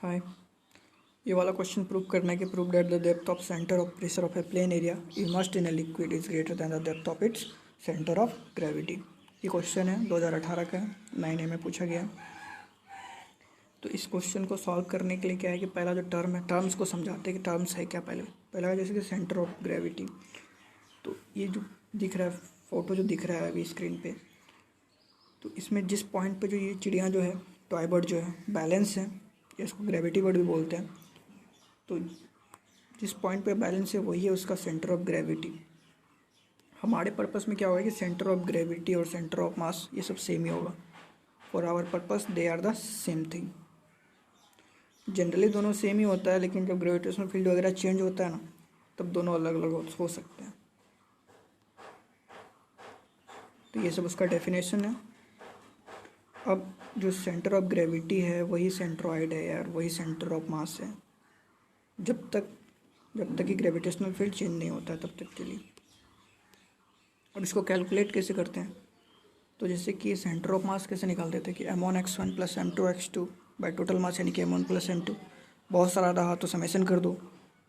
हाय। ये वाला question prove करना है कि prove that the depth of centre of pressure of A plain area immersed in a liquid is greater than the depth of its centre of gravity. ये question है 2018 का है, 9A में पूछा गया। तो इस क्वेश्चन को सॉल्व करने के लिए क्या है कि पहला जो टर्म है, टर्म्स को समझाते हैं कि टर्म्स है क्या। पहला है जैसे कि सेंटर ऑफ ग्रेविटी। तो ये जो दिख रहा है फोटो जो दिख रहा है अभी स्क्रीन पे, तो इसमें जिस पॉइंट पे जो ये चिड़िया जो है टॉय बर्ड जो है बैलेंस है, इसको ग्रेविटी बर्ड भी बोलते हैं। तो जिस पॉइंट पे बैलेंस है वही है उसका सेंटर ऑफ ग्रेविटी। हमारे पर्पस में क्या होगा कि सेंटर ऑफ ग्रेविटी और सेंटर ऑफ मास ये सब सेम ही होगा। For our purpose they are the same thing. Generally दोनों सेम ही होता है, लेकिन जब ग्रेविटेशनल फील्ड वगैरह चेंज होता है ना, तब दोनों अलग अलग हो सकते हैं। तो ये सब उसका डेफिनेशन है। अब जो सेंटर ऑफ ग्रेविटी है वही सेंट्रॉइड है यार, वही सेंटर ऑफ मास है, जब तक कि ग्रेविटेशनल फील्ड चेंज नहीं होता है तब तक के लिए। और इसको कैलकुलेट कैसे करते हैं, तो जैसे कि सेंटर ऑफ मास कैसे निकालते थे कि m1x1 plus m2x2 by total mass, यानी कि m1 प्लस m2। बहुत सारा रहा तो समेशन कर दो।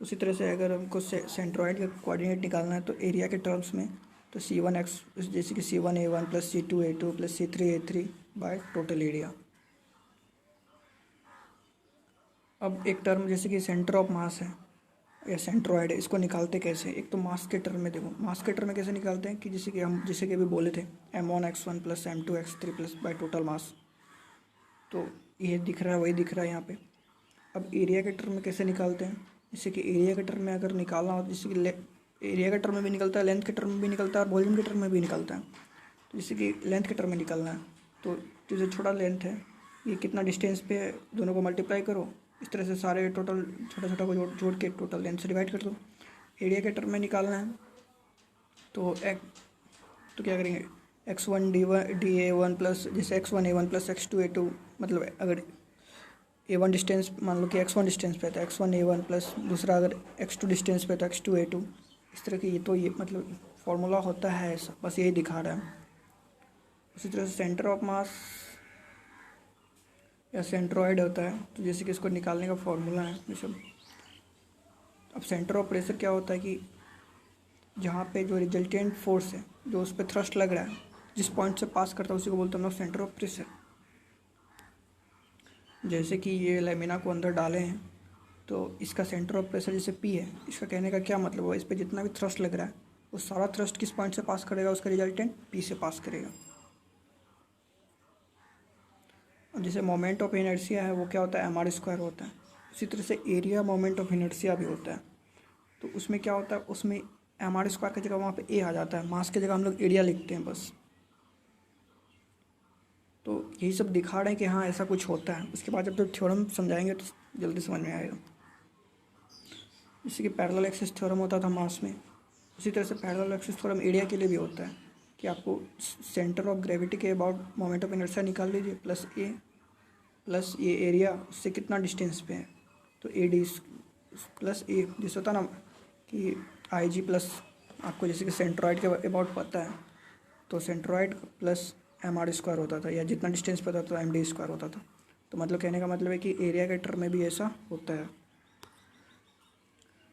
उसी तरह से अगर हमको सेंट्रॉइड का कोऑर्डिनेट निकालना है तो एरिया के टर्म्स में, तो C1x जैसे कि C1A1 plus C2A2 plus C3A3 by total area. अब एक टर्म जैसे कि सेंटर ऑफ मास है या सेंट्रॉइड है, इसको निकालते कैसे। एक तो मास के टर्म में देखो, मास के टर्म में कैसे निकालते हैं कि जैसे कि अभी बोले थे m1x1 plus m2x3 plus by total mass. तो ये दिख रहा है, वही दिख रहा है यहाँ पे। अब एरिया के टर्म में कैसे निकालते हैं, जैसे कि एरिया के टर्म में अगर निकालना हो, जैसे कि एरिया के टर्म में भी निकलता है, लेंथ के टर्म में भी निकलता है और वॉल्यूम के टर्म में भी निकलता है। तो जैसे कि लेंथ के टर्म में निकालना है तो जो छोटा लेंथ है ये कितना डिस्टेंस पे है, दोनों को मल्टीप्लाई करो। इस तरह से सारे टोटल छोटा छोटा को जोड़ के टोटल लेंथ से डिवाइड कर दो। एरिया के टर्म में निकालना है तो क्या करेंगे, x1 प्लस जैसे x1A1 प्लस x2A2, मतलब अगर A1 डिस्टेंस मान लो कि x1 डिस्टेंस पे है तो x1A1 प्लस दूसरा अगर x2 डिस्टेंस पे तो x2A2। इस तरह की ये मतलब फॉर्मूला होता है ऐसा, बस यही दिखा रहा है। उसी तरह से सेंटर ऑफ मास या सेंट्रॉइड होता है, तो जैसे कि इसको निकालने का फॉर्मूला है ये सब। अब सेंटर ऑफ प्रेशर क्या होता है कि जहाँ पे जो रिजल्टेंट फोर्स है, जो उस पर थ्रस्ट लग रहा है, जिस पॉइंट से पास करता है उसी को बोलते हैं हम लोग सेंटर ऑफ प्रेशर। जैसे कि ये लेमिना को अंदर डाले हैं तो इसका सेंटर ऑफ प्रेशर जैसे P है, इसका कहने का क्या मतलब है, इस पर जितना भी थ्रस्ट लग रहा है वो सारा थ्रस्ट किस पॉइंट से पास करेगा, उसका रिजल्टेंट P से पास करेगा। और जैसे मोमेंट ऑफ इनर्शिया है वो क्या होता है, mr² होता है। उसी तरह से एरिया मोमेंट ऑफ इनर्शिया भी होता है। तो उसमें क्या होता है, उसमें mr² की जगह वहाँ पे A आ जाता है, मास की जगह हम लोग एरिया लिखते हैं बस। तो यही सब दिखा रहे हैं कि हाँ ऐसा कुछ होता है। उसके बाद जब थ्योरम समझाएंगे तो जल्दी समझ में आएगा। जैसे कि पैरेलल एक्सिस थ्योरम होता था मास में, उसी तरह से पैरेलल एक्सिस थ्योरम एरिया के लिए भी होता है कि आपको सेंटर ऑफ ग्रेविटी के अबाउट मोमेंट ऑफ इनर्शिया निकाल लीजिए प्लस ये एरिया उससे कितना डिस्टेंस पे है, तो AD प्लस A। जैसे होता ना कि IG प्लस, आपको जैसे कि सेंट्रॉइड के अबाउट पता है तो सेंट्रॉइड प्लस mr² होता था, या जितना डिस्टेंस पे होता था md² होता था। तो मतलब कहने का मतलब है कि एरिया के टर्म में भी ऐसा होता है।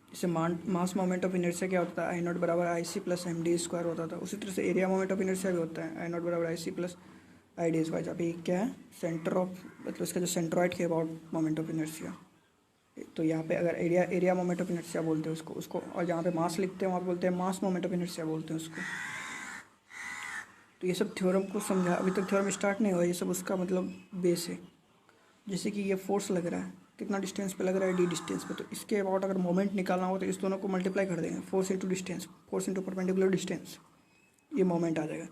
जैसे मास मोमेंट ऑफ इनर्शिया क्या होता है, I0 बराबर IC प्लस md² होता था। उसी तरह से एरिया मोमेंट ऑफ इनर्शिया भी होता है I0 बराबर IC प्लस ID²। जहाँ पे क्या है, सेंटर ऑफ मतलब इसका जो सेंट्रॉइड के अबाउट मोमेंट ऑफ इनर्शिया। तो यहाँ पे अगर एरिया मोमेंट ऑफ इनर्शिया बोलते हैं उसको, और जहाँ पे मास लिखते हैं वहाँ पे बोलते हैं मास मोमेंट ऑफ इनर्शिया बोलते हैं उसको। तो ये सब थ्योरम को समझा, अभी तक थ्योरम स्टार्ट नहीं हुआ, ये सब उसका मतलब बेस है। जैसे कि ये फोर्स लग रहा है, कितना डिस्टेंस पे लग रहा है, D डिस्टेंस पे, तो इसके अबाउट अगर मोमेंट निकालना हो तो इस दोनों को मल्टीप्लाई कर देंगे, force into distance, force into perpendicular distance, ये मोमेंट आ जाएगा।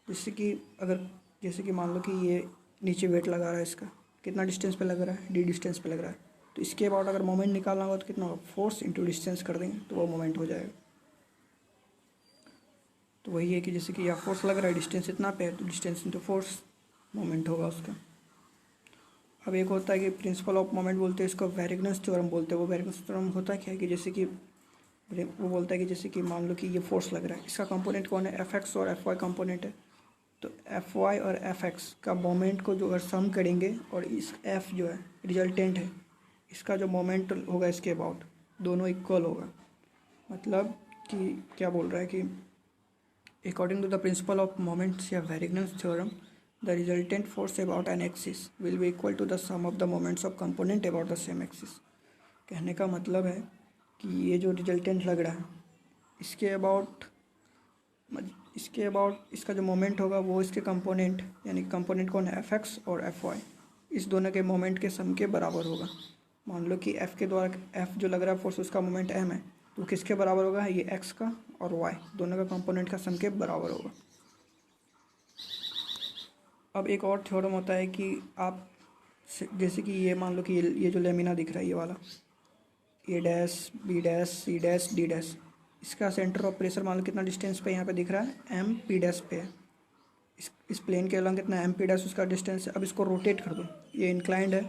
जैसे कि मान लो कि ये नीचे वेट लगा रहा है, इसका कितना डिस्टेंस पे लग रहा है, D डिस्टेंस पे लग रहा है, तो इसके अबाउट अगर मोमेंट निकालना होगा तो कितना होगा, फोर्स इंटू डिस्टेंस कर देंगे तो वो मोमेंट हो जाएगा। तो वही है कि जैसे कि यहाँ फोर्स लग रहा है, डिस्टेंस इतना पे है, तो डिस्टेंस इंटू फोर्स मोमेंट होगा उसका। अब एक होता है कि प्रिंसिपल ऑफ मोमेंट बोलते हैं इसको, वेरिगनस थ्योरम बोलते हैं। वो वेरिगनस थ्योरम होता है क्या है कि जैसे कि वो बोलता है कि जैसे कि मान लो कि ये फोर्स लग रहा है, इसका कंपोनेंट कौन है, Fx और Fy कंपोनेंट है। तो Fy और Fx का मोमेंट को जो अगर सम करेंगे और इस F जो है रिजल्टेंट है, इसका जो मोमेंट होगा इसके अबाउट दोनों इक्वल होगा। मतलब कि क्या बोल रहा है कि according to the principle of moments या Varignon's theorem the resultant force about an axis will be equal to the sum of the moments of component about the same axis. कहने का मतलब है कि ये जो रिजल्टेंट लग रहा है इसके अबाउट इसका जो मोमेंट होगा वो इसके कंपोनेंट यानी कंपोनेंट कौन है एफ एक्स और एफ वाई, इस दोनों के मोमेंट के सम के बराबर होगा। मान लो कि एफ के द्वारा एफ जो लग रहा है फोर्स उसका मोमेंट एम है, तो किसके बराबर होगा, ये एक्स का और वाई दोनों का कंपोनेंट का सम के बराबर होगा। अब एक और थ्योरम होता है कि आप जैसे कि ये मान लो कि ये जो लेमिना दिख रहा है ये वाला A dash B dash C dash D dash, इसका सेंटर ऑफ प्रेशर मान लो कितना डिस्टेंस पे यहाँ पे दिख रहा है एम पी डैश पे है। इस प्लेन के अलॉन्ग कितना एम पी डैश उसका डिस्टेंस है। अब इसको रोटेट कर दो, ये इंक्लाइंड है,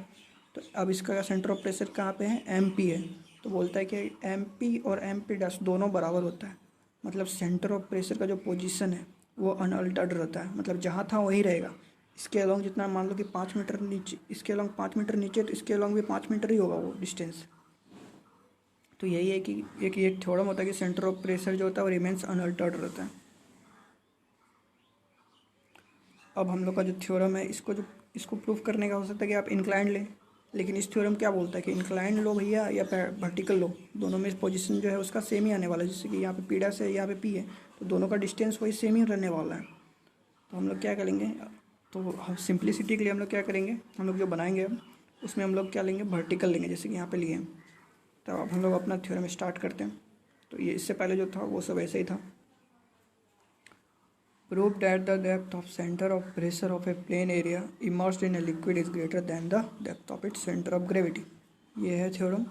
तो अब इसका सेंटर ऑफ प्रेशर कहाँ पे है, एम पी है। तो बोलता है कि एम पी और एम पी डैश दोनों बराबर होता है। मतलब सेंटर ऑफ प्रेशर का जो पोजीशन है वो अनअल्टर्ड रहता है, मतलब जहाँ था वही रहेगा। इसके अलॉन्ग जितना मान लो कि 5 मीटर नीचे, इसके अलॉन्ग 5 मीटर नीचे, तो इसके अलॉन्ग भी 5 मीटर ही होगा वो डिस्टेंस। तो यही है कि एक ये थ्योरम होता है कि सेंटर ऑफ प्रेशर जो होता है वो रिमेंस अनअल्टर्ड रहता है। अब हम लोग का जो थ्योरम है इसको प्रूव करने का हो सकता है कि आप इंक्लाइंड लें, लेकिन इस थ्योरम क्या बोलता है कि इंक्लाइंड लो भैया या वर्टिकल लो, दोनों में पोजीशन जो है उसका सेम ही आने वाला है। जैसे कि यहाँ पे पी डैश है, यहाँ पे पी है, तो दोनों का डिस्टेंस वही सेम ही रहने वाला है। तो हम लोग क्या करेंगे, तो हम सिंप्लिसिटी के लिए हम लोग क्या करेंगे, हम लोग जो बनाएंगे अब उसमें हम लोग क्या लेंगे, वर्टिकल लेंगे, जैसे कि यहाँ पे लिए। तो अब हम लोग अपना थ्योरम स्टार्ट करते हैं। तो ये इससे पहले जो था वो सब ऐसे ही था। Prove that the depth of centre of pressure of A plain area immersed in a liquid is greater than the depth of its centre of gravity. ये है थ्योरम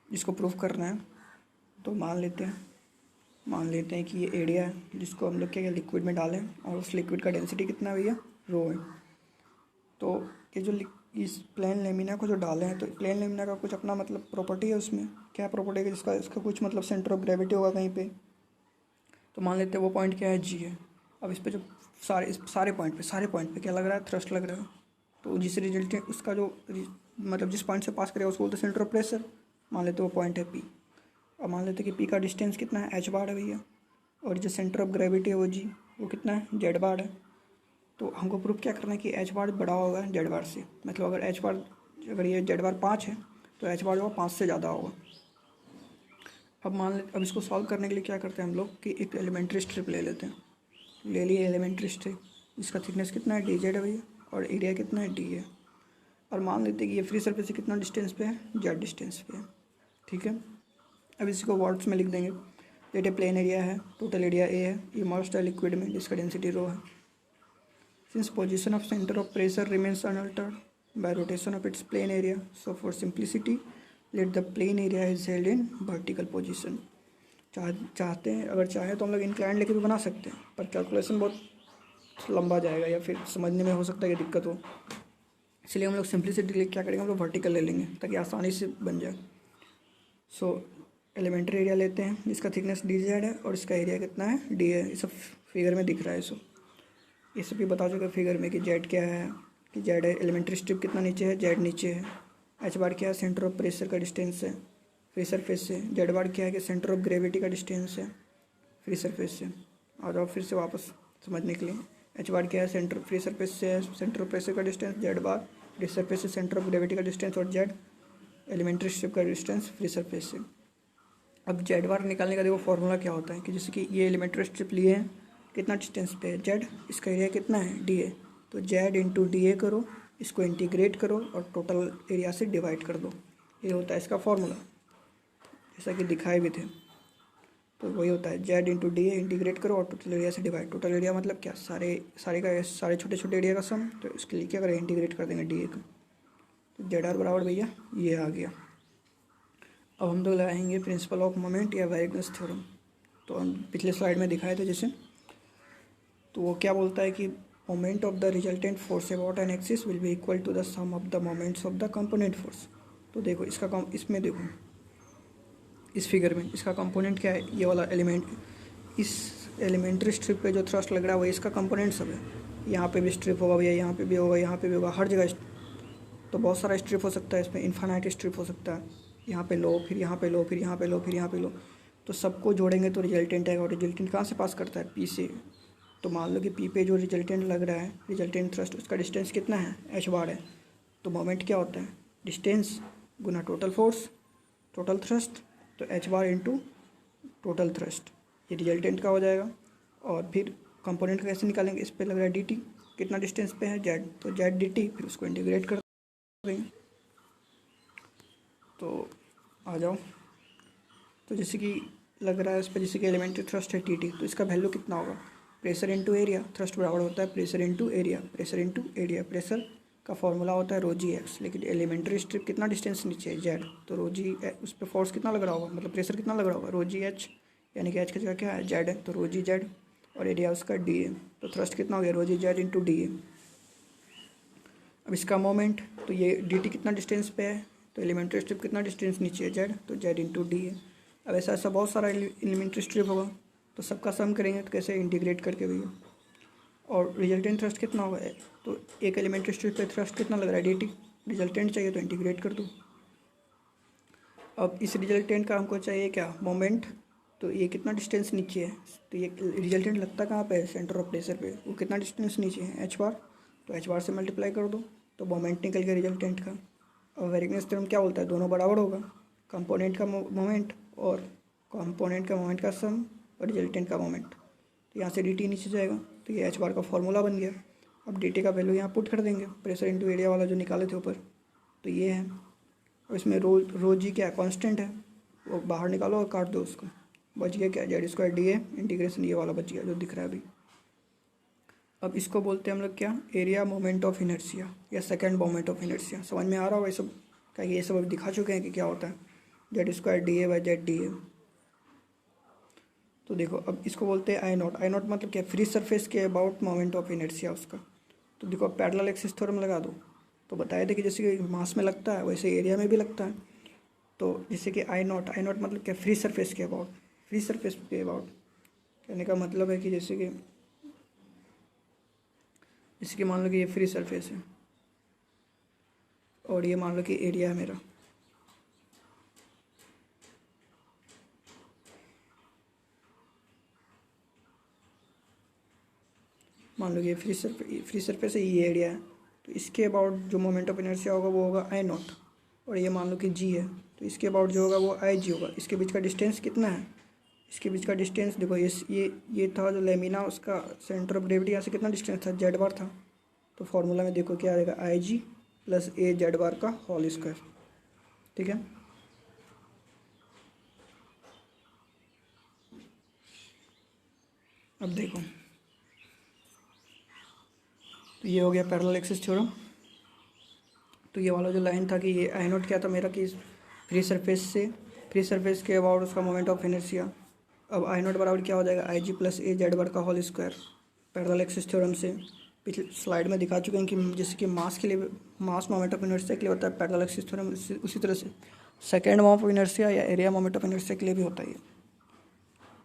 जिसको प्रूव करना है। तो मान लेते हैं कि ये एरिया है जिसको हम लोग क्या लिक्विड में डालें, और उस लिक्विड का डेंसिटी कितना है भैया, रो है। तो ये जो इस प्लेन लेमिना को जो डाले हैं, तो प्लेन लेमिना का कुछ अपना मतलब प्रॉपर्टी है, उसमें क्या प्रॉपर्टी है, जिसका इसका कुछ मतलब सेंटर ऑफ ग्रेविटी होगा कहीं पे। तो मान लेते हैं वो पॉइंट क्या है, जी है। अब इस पे जो सारे पॉइंट पे क्या लग रहा है, थ्रस्ट लग रहा है। तो जिस रिजल्ट उसका जो मतलब जिस पॉइंट से पास करेगा उसको बोलते हैं सेंटर ऑफ प्रेशर। मान लेते हैं वो पॉइंट है पी। अब मान लेते हैं कि पी का डिस्टेंस कितना है, एच बार है भैया, और जो सेंटर ऑफ ग्रेविटी है वो जी, वो कितना है, जेड बार है। तो हमको प्रूफ क्या करना है कि एच बार बड़ा होगा जेड बार से। मतलब अगर ये जेड बार 5 है तो एच बार जो 5 से ज़्यादा होगा। अब इसको सॉल्व करने के लिए क्या करते हैं हम लोग कि एक एलिमेंट्री स्ट्रिप ले लेते हैं। ले लिए एलिमेंट्री स्ट्रिप, इसका थिकनेस कितना है, डी जेड है भैया, और एरिया कितना है, डी है। और मान लेते हैं कि ये फ्री सरफेस से कितना डिस्टेंस पे है, जेड डिस्टेंस पे है। ठीक है, अब इसको वर्ड्स में लिख देंगे। लेट ए प्लेन एरिया है, टोटल एरिया ए है, इमर्स्ड है लिक्विड में जिसका डेंसिटी रो है। Since position of center of pressure remains unaltered by rotation of its plane area, so for simplicity, let the plane area is held in vertical position. चाहते हैं अगर चाहे तो हम लोग इंक्लाइंड लेके भी बना सकते हैं, पर कैलकुलेशन बहुत लंबा जाएगा या फिर समझने में हो सकता है कि दिक्कत हो, इसलिए हम लोग सिंप्लिसिटी के लिए क्या करेंगे, हम लोग वर्टिकल ले लेंगे ताकि आसानी से बन जाए। सो एलिमेंट्री एरिया लेते हैं जिसका थिकनेस डी जेड है और इसका एरिया कितना है, डी है। ये सब फिगर में दिख रहा है। सो ये सब भी बता चुका फिगर में कि जेड क्या है, कि जेड है, एलिमेंट्री स्ट्रिप कितना नीचे है, जेड नीचे है। एच बार क्या है, सेंटर ऑफ प्रेशर का डिस्टेंस है फ्री सरफेस से। जेड बार क्या है कि सेंटर ऑफ ग्रेविटी का डिस्टेंस है फ्री सरफेस से। और अब फिर से वापस समझने के लिए, एच बार क्या है, सेंटर फ्री सरफेस से है सेंटर ऑफ प्रेशर का डिस्टेंस, जेड बार फ्री सरफेस से सेंटर ऑफ ग्रेविटी का डिस्टेंस, और जेड एलिमेंट्री स्ट्रिप का डिस्टेंस फ्री सरफेस से। अब जेड बार निकालने का देखो फॉर्मूला क्या होता है कि जैसे कि ये एलिमेंट्री स्ट्रिप लिए हैं, कितना डिस्टेंस पे है, जेड, इसका एरिया कितना है, डी ए। तो जेड इंटू डी ए करो, इसको इंटीग्रेट करो और टोटल एरिया से डिवाइड कर दो। ये होता है इसका फॉर्मूला, जैसा कि दिखाए भी थे। तो वही होता है Z into D A, integrate करो और टोटल एरिया से डिवाइड। टोटल एरिया मतलब क्या, सारे छोटे छोटे एरिया का सम। तो इसके लिए क्या करें, इंटीग्रेट कर देंगे डी ए को। तो जेड आर बराबर भैया ये आ गया। अब हम लोग लगाएंगे प्रिंसिपल ऑफ मोमेंट या वेरिगनेस थ्योरम। तो हम पिछले स्लाइड में दिखाए थे जैसे, तो वो क्या बोलता है कि moment of the resultant force about an axis will be equal to the sum of the moments of the component force. तो देखो इसमें देखो इस फिगर में इसका कंपोनेंट क्या है, ये वाला एलिमेंट, इस एलिमेंट्री स्ट्रिप पे जो थ्रस्ट लग रहा है वो इसका कंपोनेंट सब है। यहाँ पे भी स्ट्रिप होगा भैया, यहाँ पे भी होगा, यहाँ पे भी होगा, हर जगह। तो बहुत सारा स्ट्रिप हो सकता है इसमें, इन्फानाइट स्ट्रिप हो सकता है, यहाँ पे लो, फिर यहाँ पे लो, फिर यहाँ पे लो, फिर यहाँ पे लो, तो सबको जोड़ेंगे तो रिजल्टेंट आएगा। और रिजल्टेंट कहाँ से पास करता है? पी से। तो मान लो कि पी पे जो रिजल्टेंट लग रहा है, रिजल्टेंट थ्रस्ट, उसका डिस्टेंस कितना है? एच बार है। तो मोमेंट क्या होता है? डिस्टेंस गुना टोटल फोर्स, टोटल थ्रस्ट, तो H bar into total thrust, ये रिजल्टेंट का हो जाएगा। और फिर कंपोनेंट का कैसे निकालेंगे? इस पे लग रहा है डी टी, कितना डिस्टेंस पे है? जेड, तो जेड डी टी, फिर उसको इंटीग्रेट कर देंगे। तो आ जाओ, तो जैसे कि लग रहा है इस पर, जैसे कि एलिमेंट्री थ्रस्ट है टी टी, तो इसका वैल्यू कितना होगा? प्रेशर इनटू एरिया, थ्रस्ट बराबर होता है pressure into area, pressure into area, pressure का फॉर्मूला होता है रो जी एक्स, लेकिन एलिमेंट्री स्ट्रिप कितना डिस्टेंस नीचे है? जेड, तो रो जी उस पर फोर्स कितना लग रहा होगा, मतलब प्रेशर कितना लग रहा होगा? रो जी एच, यानी कि एच की जगह क्या है? जेड है, तो रो जी जेड, और एरिया उसका डी है, तो थ्रस्ट कितना हो गया? रो जी जेड इंटू डी है। अब इसका मोमेंट, तो ये डी टी कितना डिस्टेंस पे है? तो एलिमेंट्री स्ट्रिप कितना डिस्टेंस नीचे है? जेड, तो जेड इंटू डी है। अब ऐसा ऐसा बहुत सारा एलिमेंट्री स्ट्रिप होगा, तो सबका सम करेंगे तो कैसे? इंटीग्रेट करके भैया। और रिजल्टेंट थ्रस्ट कितना होगा? तो एक एलिमेंट्री स्ट्रिप पे थ्रस्ट कितना लग रहा है? डी टी, रिजल्टेंट चाहिए तो इंटीग्रेट कर दो। अब इस रिजल्टेंट का हमको चाहिए क्या? मोमेंट, तो ये कितना डिस्टेंस नीचे है? तो ये रिजल्टेंट लगता कहाँ पे है? सेंटर ऑफ प्रेशर पे, वो कितना डिस्टेंस नीचे है? एच बार, तो एच बार से मल्टीप्लाई कर दो, तो मोमेंट निकल गया रिजल्टेंट का। और वेरिगनेस थ्योरम क्या बोलता है? दोनों बराबर होगा, कंपोनेंट का मोमेंट और कंपोनेंट का मोमेंट का सम और रिजल्टेंट का मोमेंट। तो यहाँ से डी टी नीचे जाएगा, तो ये एच बार का फॉर्मूला बन गया। अब डी टी का वैल्यू यहाँ पुट कर देंगे, प्रेशर इंटू एरिया वाला जो निकाले थे ऊपर, तो ये है। और इसमें रो जी क्या कांस्टेंट है, वो बाहर निकालो और काट दो उसको, बच गया क्या? जेड स्क्वायर डी है, इंटीग्रेशन ये वाला बच गया जो दिख रहा है अभी। अब इसको बोलते हैं हम लोग क्या? एरिया मोमेंट ऑफ इनर्शिया या सेकंड मोमेंट ऑफ इनर्शिया। समझ में आ रहा होगा ये सब, क्या ये सब अभी दिखा चुके हैं कि क्या होता है? Z square D A by Z D A. तो देखो, अब इसको बोलते हैं आई नॉट। आई नॉट मतलब क्या? फ्री सरफेस के अबाउट मोमेंट ऑफ इनर्शिया उसका। तो देखो, पैरेलल एक्सिस थ्योरम लगा दो, तो बताए थे कि जैसे कि मास में लगता है वैसे एरिया में भी लगता है। तो जैसे कि आई नॉट मतलब क्या? फ्री सरफेस के अबाउट, फ्री सरफेस के अबाउट कहने का मतलब है कि जैसे कि मान लो कि ये फ्री सरफेस है और ये मान लो कि एरिया है मेरा, मान लो कि ये फ्री सरफेस है, ये एरिया है, तो इसके अबाउट जो मोमेंट ऑफ इनर्शिया होगा वो होगा आई नॉट। और ये मान लो कि जी है, तो इसके अबाउट जो होगा वो आई जी होगा। इसके बीच का डिस्टेंस कितना है? इसके बीच का डिस्टेंस देखो, ये था जो लेमिना, उसका सेंटर ऑफ ग्रेविटी यहाँ से कितना डिस्टेंस था? जेड बार था। तो फॉर्मूला में देखो क्या आएगा? आई जी प्लस ए जेड बार का होल स्क्वायर। ठीक है, अब देखो, तो ये हो गया पैरेलल एक्सिस थ्योरम। तो ये वाला जो लाइन था कि ये आई नॉट क्या था मेरा कि फ्री सरफेस के अबाउट उसका मोमेंट ऑफ इनर्शिया। अब आई नॉट बराबर क्या हो जाएगा? आई जी प्लस ए जेड बार का whole square. Parallel axis theorem से पिछले स्लाइड में दिखा चुके हैं कि जैसे कि मास के लिए, मास मोमेंट ऑफ इनर्शिया के लिए होता है पैरेलल एक्सिस थ्योरम, उसी तरह से सेकेंड मोमेंट ऑफ इनर्शिया या एरिया मोमेंट ऑफ इनर्शिया के लिए भी होता है ये।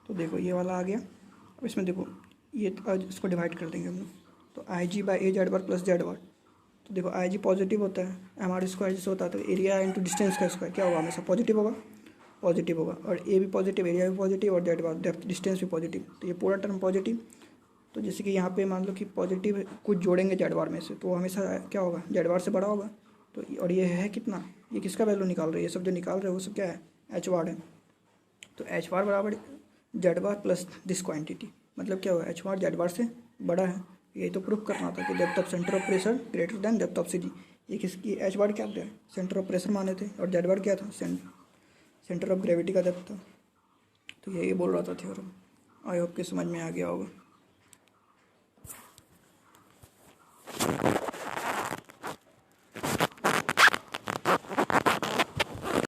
तो देखो ये वाला आ गया। अब इसमें देखो, ये इसको डिवाइड कर देंगे हम लोग, तो I G by A Z bar plus z bar. तो देखो आई जी पॉजिटिव होता है, एम आर स्क्वायर जैसे होता है, तो एरिया इंटू डिस्टेंस का स्क्वायर क्या होगा? हमेशा पॉजिटिव होगा, पॉजिटिव होगा। और ए भी पॉजिटिव, एरिया भी पॉजिटिव, और जेड बार डेप्थ डिस्टेंस भी पॉजिटिव, तो ये पूरा टर्म पॉजिटिव। तो जैसे कि यहाँ पे मान लो कि पॉजिटिव कुछ जोड़ेंगे जेड बार में से, तो हमेशा क्या होगा? जेड बार से बड़ा होगा। तो और ये है कितना? ये किसका वैल्यू निकाल रहे हैं? ये सब जो निकाल रहे हैं वो सब क्या है? एच बार है। तो एच बार बराबर Z bar plus this quantity, मतलब क्या होगा? एच बार जेड बार से बड़ा है। यही तो प्रूफ करना था कि depth of centre of pressure greater than depth of C G. ये किसकी? एच बार क्या था? सेंटर ऑफ प्रेशर माने थे, और जेड बार क्या था? सेंटर ऑफ ग्रेविटी का डेप्थ था। तो यही बोल रहा था थ्योरम। आई होप कि समझ में आ गया होगा।